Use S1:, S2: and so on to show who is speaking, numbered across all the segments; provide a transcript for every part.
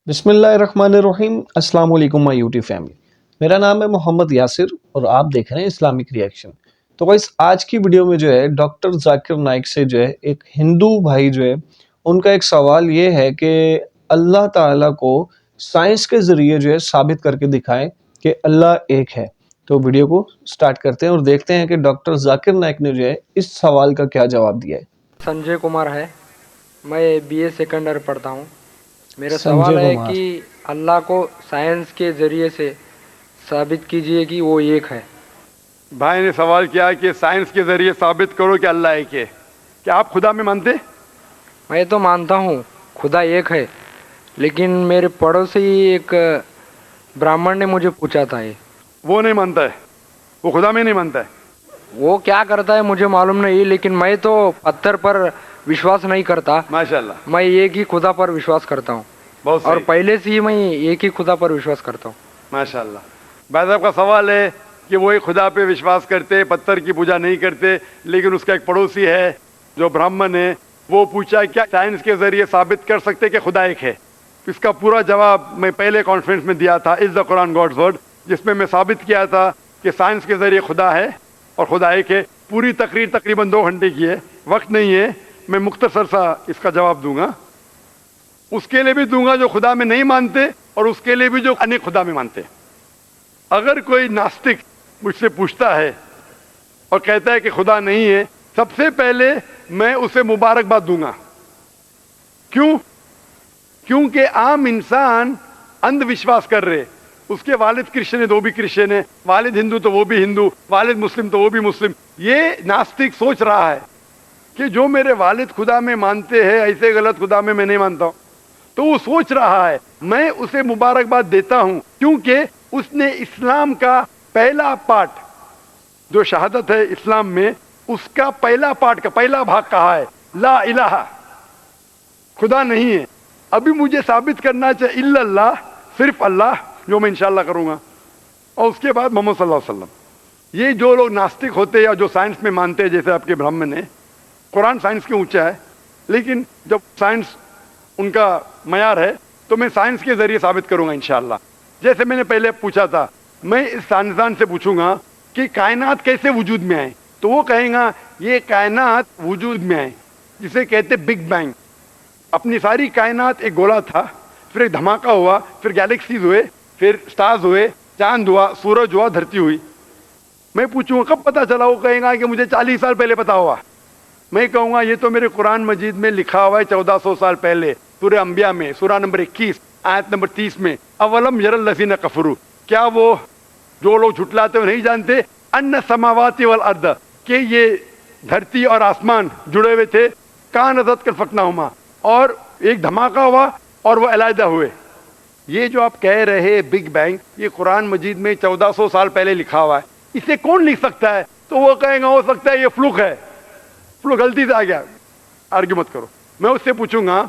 S1: بسم اللہ الرحمن الرحیم۔ السلام علیکم مائی یوٹیوب فیملی، میرا نام ہے محمد یاسر اور آپ دیکھ رہے ہیں اسلامک ریئیکشن۔ تو گائس آج کی ویڈیو میں جو ہے ڈاکٹر ذاکر نائک سے جو ہے ایک ہندو بھائی جو ہے ان کا ایک سوال یہ ہے کہ اللہ تعالیٰ کو سائنس کے ذریعے جو ہے ثابت کر کے دکھائیں کہ اللہ ایک ہے۔ تو ویڈیو کو سٹارٹ کرتے ہیں اور دیکھتے ہیں کہ ڈاکٹر ذاکر نائک نے جو ہے اس سوال کا کیا جواب دیا ہے۔
S2: سنجے کمار ہے، میں بی اے سیکنڈ ایئر پڑھتا ہوں۔ میرا
S1: سنجے
S2: سوال ہے
S1: کمار،
S2: کہ اللہ کو سائنس کے ذریعے سے ثابت کیجئے کہ وہ ایک ہے۔
S3: بھائی نے سوال کیا کہ سائنس کے ذریعے ثابت کرو کہ اللہ ایک ہے۔ کیا آپ خدا میں مانتے؟
S2: میں تو مانتا ہوں خدا ایک ہے، لیکن میرے پڑوسی ایک براہمن نے مجھے پوچھا تھا
S3: وہ نہیں مانتا ہے، وہ خدا میں نہیں مانتا ہے۔
S2: وہ کیا کرتا ہے مجھے معلوم نہیں، لیکن میں تو پتھر پر وشواس نہیں کرتا،
S3: ماشاءاللہ،
S2: میں ایک ہی خدا پر وشواس کرتا ہوں،
S3: بہت
S2: اور
S3: صحیح،
S2: پہلے سے ہی میں ایک ہی خدا پر وشواس کرتا ہوں۔
S3: ماشاءاللہ۔ بھائی صاحب کا سوال ہے کہ وہ ایک خدا پہ وشواس کرتے، پتھر کی پوجا نہیں کرتے، لیکن اس کا ایک پڑوسی ہے جو براہمن ہے، وہ پوچھا کیا سائنس کے ذریعے ثابت کر سکتے کہ خدا ایک ہے؟ اس کا پورا جواب میں پہلے کانفرنس میں دیا تھا، از دا قرآن گاڈز ورڈ، جس میں ثابت کیا تھا کہ سائنس کے ذریعے خدا ہے اور خدا ایک ہے۔ پوری تقریر تقریباً 2 گھنٹے کی ہے، وقت نہیں ہے، میں مختصر سا اس کا جواب دوں گا۔ اس کے لیے بھی دوں گا جو خدا میں نہیں مانتے، اور اس کے لیے بھی جو انیک خدا میں مانتے۔ اگر کوئی ناستک مجھ سے پوچھتا ہے اور کہتا ہے کہ خدا نہیں ہے، سب سے پہلے میں اسے مبارکباد دوں گا۔ کیوں؟ کیونکہ عام انسان اندھ وشواس کر رہے، اس کے والد کرسچن ہے تو وہ بھی کرسچن ہے، والد ہندو تو وہ بھی ہندو، والد مسلم تو وہ بھی مسلم۔ یہ ناستک سوچ رہا ہے کہ جو میرے والد خدا میں مانتے ہیں، ایسے غلط خدا میں نہیں مانتا ہوں۔ تو وہ سوچ رہا ہے، میں اسے مبارکباد دیتا ہوں، کیونکہ اس نے اسلام کا پہلا پارٹ جو شہادت ہے اسلام میں، اس کا پہلا پارٹ کا پہلا بھاگ کہا ہے لا الہ، خدا نہیں ہے۔ ابھی مجھے ثابت کرنا چاہیے الا اللہ، صرف اللہ، جو میں انشاءاللہ کروں گا، اور اس کے بعد محمد صلی اللہ علیہ وسلم۔ یہ جو لوگ ناستک ہوتے یا جو سائنس میں مانتے ہیں، جیسے آپ کے براہمن ہیں، قرآن سائنس کے اونچا ہے، لیکن جب سائنس ان کا معیار ہے تو میں سائنس کے ذریعے ثابت کروں گا انشاءاللہ۔ جیسے میں نے پہلے پوچھا تھا، میں اس سائنسدان سے پوچھوں گا کہ کائنات کیسے وجود میں آئے، تو وہ کہیں گا یہ کائنات وجود میں آئے جسے کہتے بگ بینگ۔ اپنی ساری کائنات ایک گولا تھا، پھر ایک دھماکہ ہوا، پھر گیلیکسیز ہوئے، پھر سٹارز ہوئے، چاند ہوا، سورج ہوا، دھرتی ہوئی۔ میں پوچھوں گا کب پتا چلا، وہ کہیں گا کہ مجھے 40 سال پہلے پتا ہوا۔ میں کہوں گا یہ تو میرے قرآن مجید میں لکھا ہوا ہے 1400 سال پہلے، سورہ انبیاء میں، سورہ نمبر 21 آیت نمبر 30 میں، اولم یر الذین کفروا، کیا وہ جو لوگ جھٹلاتے ہیں نہیں جانتے، ان السماوات والارض، کہ یہ دھرتی اور آسمان جڑے ہوئے تھے، کانت کلفکناہما، اور ایک دھماکہ ہوا اور وہ علیحدہ ہوئے۔ یہ جو آپ کہہ رہے بگ بینگ، یہ قرآن مجید میں 1400 سال پہلے لکھا ہوا ہے، اسے کون لکھ سکتا ہے؟ تو وہ کہیں گا ہو سکتا ہے یہ فلوک ہے، فلوک غلطی سے آ گیا۔ آرگیو مت کرو۔ میں اس سے پوچھوں گا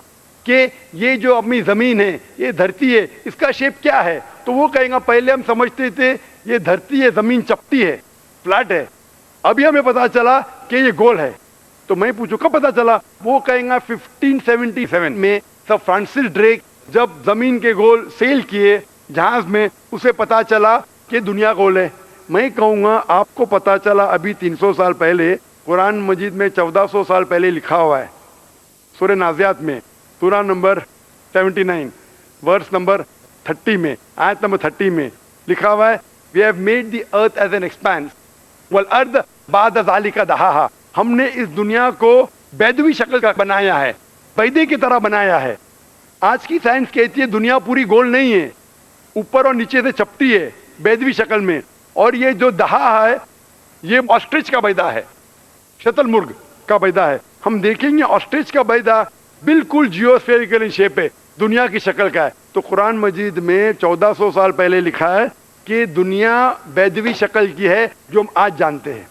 S3: کہ یہ جو اپنی زمین ہے، یہ دھرتی ہے، اس کا شیپ کیا ہے؟ تو وہ کہیں گا پہلے ہم سمجھتے تھے یہ دھرتی ہے، زمین چپٹی ہے، فلیٹ ہے، ابھی ہمیں پتا چلا کہ یہ گول ہے۔ تو میں پوچھوں کب پتا چلا؟ وہ کہیں گا 1577 میں سر فرانسس ڈریک جب زمین کے گول سیل کیے جہاز میں، اسے پتا چلا کہ دنیا گول ہے۔ میں کہوں گا آپ کو پتا چلا ابھی 300 سال پہلے، قرآن مجید میں 1400 سال پہلے لکھا ہوا ہے، سورہ نازعات میں، سورہ نمبر 79 ورس نمبر 30 میں، آیت نمبر 30 میں لکھا ہوا ہے we have made the earth as an expanse والارض بعد ذلك دحاها، ہم نے اس دنیا کو بیدوی شکل کا بنایا ہے، بیدے کی طرح بنایا ہے۔ آج کی سائنس کہتی ہے دنیا پوری گول نہیں ہے، اوپر اور نیچے سے چپٹی ہے بیدوی شکل میں، اور یہ جو دہا ہے یہ آسٹرچ کا بیدا ہے، شتل مرغ کا بیدا ہے۔ ہم دیکھیں گے آسٹرچ کا بیدا بالکل جیوسفیریکل ان شیپ ہے، دنیا کی شکل کا ہے۔ تو قرآن مجید میں 1400 سال پہلے لکھا ہے کہ دنیا بیدوی شکل کی ہے جو ہم آج جانتے ہیں۔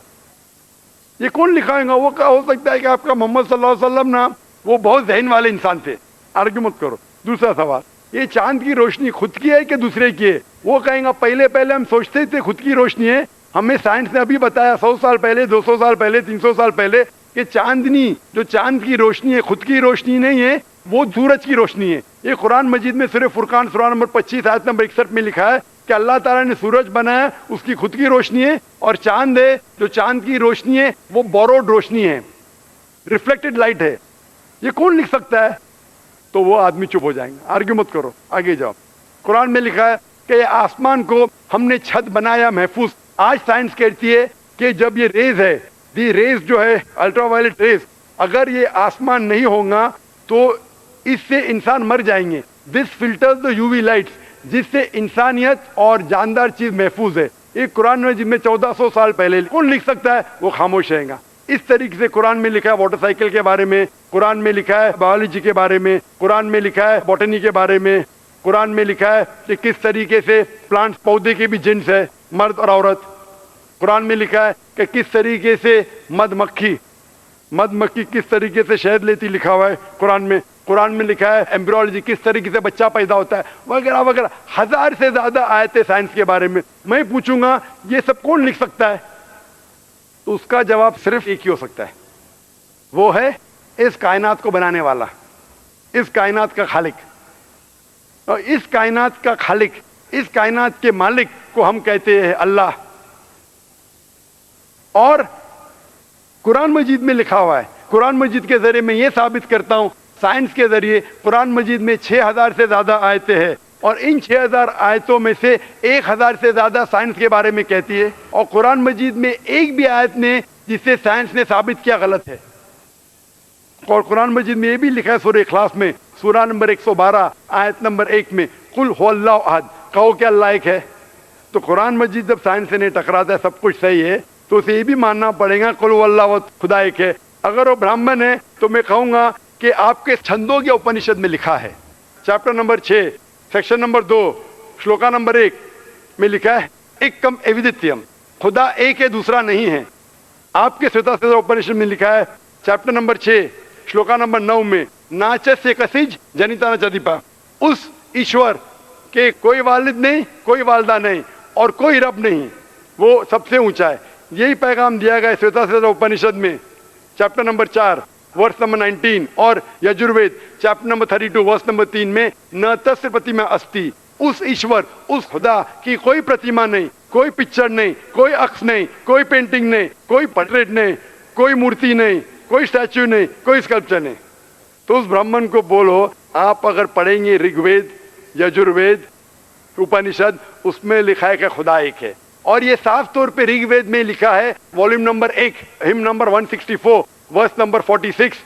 S3: یہ کون لکھائے گا؟ وہ ہو سکتا ہے کہ آپ کا محمد صلی اللہ علیہ وسلم نا وہ بہت ذہن والے انسان تھے۔ آرگیو مت کرو۔ دوسرا سوال، یہ چاند کی روشنی خود کی ہے کہ دوسرے کی ہے؟ وہ کہیں گا پہلے ہم سوچتے تھے خود کی روشنی ہے، ہمیں سائنس نے ابھی بتایا 100 سال پہلے، 200 سال پہلے، 300 سال پہلے کہ چاندنی جو چاند کی روشنی ہے خود کی روشنی نہیں ہے، وہ سورج کی روشنی ہے. یہ قرآن مجید میں سورہ فرقان سورہ نمبر 25 آیت نمبر 61 میں لکھا ہے کہ اللہ تعالیٰ نے سورج بنایا, اس کی خود کی روشنی ہے, اور چاند ہے جو چاند کی روشنی ہے وہ بوروڈ روشنی ہے, ریفلیکٹڈ لائٹ ہے. یہ کون لکھ سکتا ہے؟ تو وہ آدمی چپ ہو جائیں گے. آرگیو مت کرو, آگے جاؤ. قرآن میں لکھا ہے کہ یہ آسمان کو ہم نے چھت بنایا محفوظ. آج سائنس کہتی ہے کہ جب یہ ریز ہے, دی ریز جو ہے الٹرا وائلٹ ریز, اگر یہ آسمان نہیں ہوگا تو اس سے انسان مر جائیں گے. This filters the U V lights, جس سے انسانیت اور جاندار چیز محفوظ ہے. یہ قرآن میں جن میں 1400 سال پہلے کون لکھ سکتا ہے؟ وہ خاموش رہے گا. اس طریقے سے قرآن میں لکھا ہے واٹر سائیکل کے بارے میں, قرآن میں لکھا ہے بایولوجی کے بارے میں, قرآن میں لکھا ہے بوٹنی کے بارے میں, قرآن میں لکھا ہے کہ کس طریقے سے پلانٹس پودے کے بھی جنس ہے, مرد اور عورت. قرآن میں لکھا ہے کہ کس طریقے سے مد مکھی کس طریقے سے شہد لیتی, لکھا ہوا ہے قرآن میں. قرآن میں لکھا ہے ایمبریولوجی, کس طریقے سے بچہ پیدا ہوتا ہے, وغیرہ وغیرہ. 1000 سے زیادہ آیتیں سائنس کے بارے میں. میں پوچھوں گا یہ سب کون لکھ سکتا ہے؟ تو اس کا جواب صرف ایک ہی ہو سکتا ہے, وہ ہے اس کائنات کو بنانے والا, اس کائنات کا خالق. اور اس کائنات کا خالق, اس کائنات کے مالک کو ہم کہتے ہیں اللہ. اور قرآن مجید میں لکھا ہوا ہے, قرآن مجید کے ذریعے میں یہ ثابت کرتا ہوں, سائنس کے ذریعے قرآن مجید میں 6000 سے زیادہ آیتیں ہیں, اور ان 6000 آیتوں میں سے 1000 سے زیادہ سائنس کے بارے میں کہتی ہے, اور قرآن مجید میں ایک بھی آیت نے جسے سائنس نے ثابت کیا غلط ہے. اور قرآن مجید میں یہ بھی لکھا ہے سورہ اخلاص میں سورہ نمبر 112 آیت نمبر 1 میں, قل هو اللہ احد, کہو کہ اللہ ایک ہے. تو قرآن مجید جب سائنس سے نہیں ٹکراتا ہے, سب کچھ صحیح ہے, تو اسے یہ بھی ماننا پڑے گا قل هو اللہ احد, خدا ایک ہے. اگر وہ برہمن ہے تو میں کہوں گا کہ آپ کے چھندوگیہ اپنشد میں لکھا ہے, chapter number 6 section number 2 shloka number 1 میں لکھا ہے ایکم ایودتیم, خدا ایک ہے دوسرا نہیں ہے. آپ کے سوتا سوتا اپنشد میں لکھا ہے چیپٹر نمبر 6 شلوکا نمبر 9 میں ناچس سے کسیج جنیتا نچدیپا, اس ایشور کے کوئی والد نہیں, کوئی والدہ نہیں, اور کوئی رب نہیں, وہ سب سے اونچا ہے. یہی پیغام دیا گیا سوتا سوتا اپنشد میں چیپٹر نمبر 4 ورس نمبر 19, اور Yajurveda chapter number 32 verse number 3 میں نہ تسر پرتیما استی, اس ایشور, اس خدا کی کوئی پرتیما نہیں, کوئی پکچر نہیں, کوئی عکس نہیں, کوئی پینٹنگ نہیں, کوئی پورٹریٹ نہیں, کوئی مورتی نہیں, کوئی اسٹیچو نہیں, کوئی اسکلپچر نہیں. تو اس برہمن کو بولو, آپ اگر پڑھیں گے رگ وید, یجروید, اپنشد, اس میں لکھا ہے کہ خدا ایک ہے. اور یہ صاف طور پہ رگ وید میں لکھا ہے والیوم نمبر 1 ہم نمبر 164 ورس نمبر 46,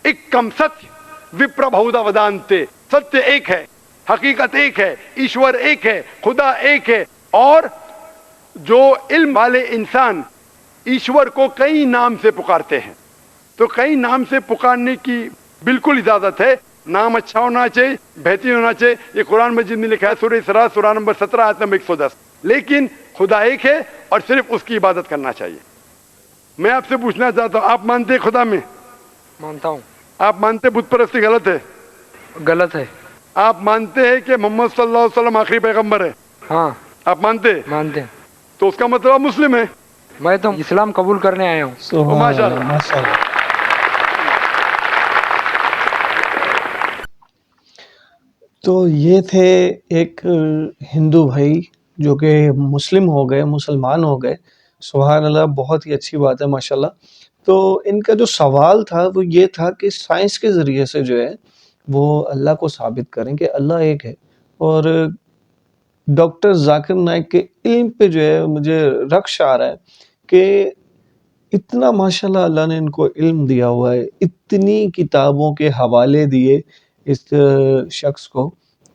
S3: ایکم ستیہ وپر بہودا ودانتے, ستیہ ایک ہے, حقیقت ایک ہے, ایشور ایک ہے, خدا ایک ہے. اور جو علم والے انسان ایشور کو کئی نام سے پکارتے ہیں, تو کئی نام سے پکارنے کی بالکل اجازت ہے. نام اچھا ہونا چاہیے, بہترین ہونا چاہیے. یہ قرآن مجید میں لکھا ہے سورہ اسراء سورہ نمبر 17 آیت نمبر 110. لیکن خدا ایک ہے اور صرف اس کی عبادت کرنا چاہیے. میں آپ سے پوچھنا چاہتا ہوں, آپ مانتے ہیں خدا میں؟
S2: مانتا ہوں.
S3: آپ مانتے ہیں بت پرستی غلط ہے؟
S2: غلط ہے.
S3: آپ مانتے ہیں کہ محمد صلی اللہ علیہ وسلم آخری پیغمبر ہے؟
S2: ہاں
S3: آپ مانتے ہیں؟
S2: مانتے ہیں.
S3: تو اس کا مطلب آپ مسلم ہے.
S2: میں تو اسلام قبول کرنے آیا ہوں.
S1: سبحان
S3: ماشاء
S1: اللہ,
S3: اللہ.
S1: ماشاء اللہ. تو یہ تھے ایک ہندو بھائی جو کہ مسلم ہو گئے, مسلمان ہو گئے. سبحان اللہ, بہت ہی اچھی بات ہے ماشاءاللہ. تو ان کا جو سوال تھا وہ یہ تھا کہ سائنس کے ذریعے سے جو ہے وہ اللہ کو ثابت کریں کہ اللہ ایک ہے. اور ڈاکٹر ذاکر نائک کے علم پہ جو ہے مجھے رقص آ رہا ہے کہ اتنا ماشاءاللہ اللہ نے ان کو علم دیا ہوا ہے, اتنی کتابوں کے حوالے دیے اس شخص کو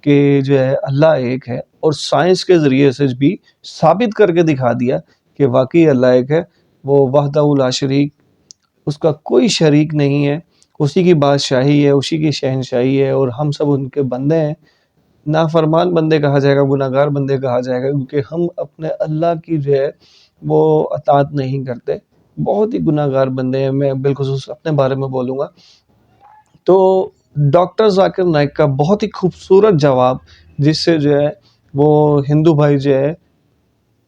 S1: کہ جو ہے اللہ ایک ہے, اور سائنس کے ذریعے سے بھی ثابت کر کے دکھا دیا کہ واقعی اللہ ایک ہے. وہ وحدہ لا شریک, اس کا کوئی شریک نہیں ہے, اسی کی بادشاہی ہے, اسی کی شہنشاہی ہے, اور ہم سب ان کے بندے ہیں. نافرمان بندے کہا جائے گا, گناہ گار بندے کہا جائے گا, کیونکہ ہم اپنے اللہ کی جو ہے وہ اطاعت نہیں کرتے, بہت ہی گناہ گار بندے ہیں. میں بالخصوص اپنے بارے میں بولوں گا. تو ڈاکٹر ذاکر نائک کا بہت ہی خوبصورت جواب, جس سے جو ہے وہ ہندو بھائی جو ہے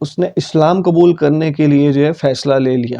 S1: اس نے اسلام قبول کرنے کے لیے جو ہے فیصلہ لے لیا.